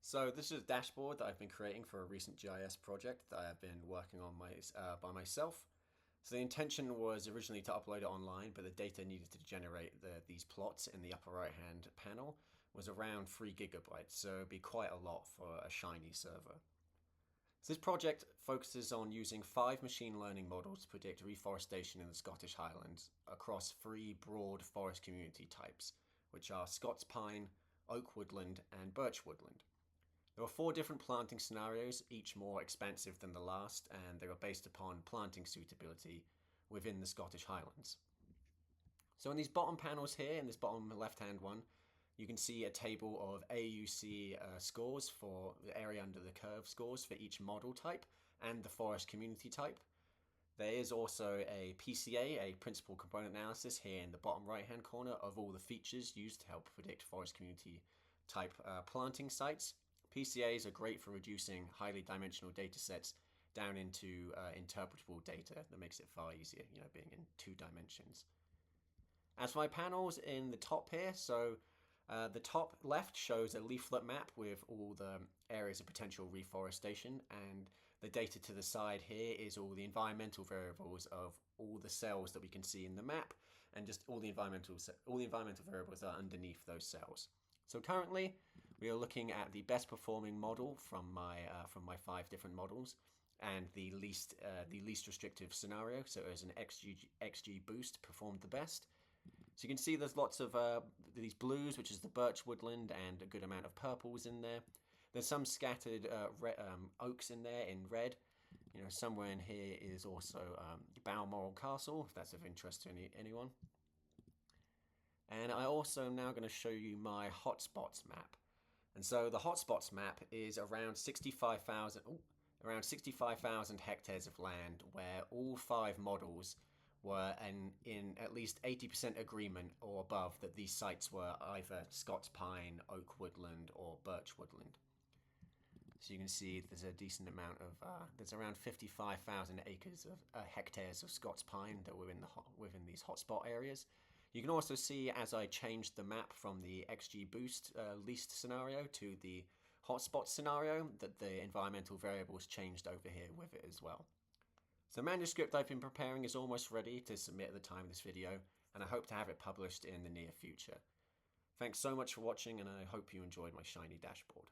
So this is a dashboard that I've been creating for a recent GIS project that I've been working on by myself. So the intention was originally to upload it online, but the data needed to generate these plots in the upper right-hand panel was around 3 gigabytes, so it'd be quite a lot for a Shiny server. So this project focuses on using 5 machine learning models to predict reforestation in the Scottish Highlands across 3 broad forest community types, which are Scots pine, oak woodland, and birch woodland. There are 4 different planting scenarios, each more expensive than the last, and they are based upon planting suitability within the Scottish Highlands. So in these bottom panels here, in this bottom left-hand one, you can see a table of AUC scores for the area under the curve scores for each model type and the forest community type. There is also a PCA, a principal component analysis, here in the bottom right-hand corner of all the features used to help predict forest community type planting sites. PCAs are great for reducing highly dimensional data sets down into interpretable data that makes it far easier, being in 2 dimensions. As for my panels in the top here, so the top left shows a leaflet map with all the areas of potential reforestation, and the data to the side here is all the environmental variables of all the cells that we can see in the map, and just all the environmental variables that are underneath those cells. So currently, we are looking at the best performing model from my 5 different models, and the least restrictive scenario. So as an XG boost performed the best. So you can see there's lots of these blues, which is the birch woodland, and a good amount of purples in there. There's some scattered oaks in there in red. Somewhere in here is also Balmoral Castle, if that's of interest to anyone. And I also am now going to show you my hotspots map. And so the hotspots map is around 65,000 hectares of land where all 5 models were in at least 80% agreement or above that these sites were either Scots pine, oak woodland, or birch woodland. So you can see there's a decent amount of, there's around 55,000 acres of hectares of Scots pine that were within these hotspot areas. You can also see as I changed the map from the XG boost least scenario to the hotspot scenario that the environmental variables changed over here with it as well. So the manuscript I've been preparing is almost ready to submit at the time of this video, and I hope to have it published in the near future. Thanks so much for watching, and I hope you enjoyed my Shiny dashboard.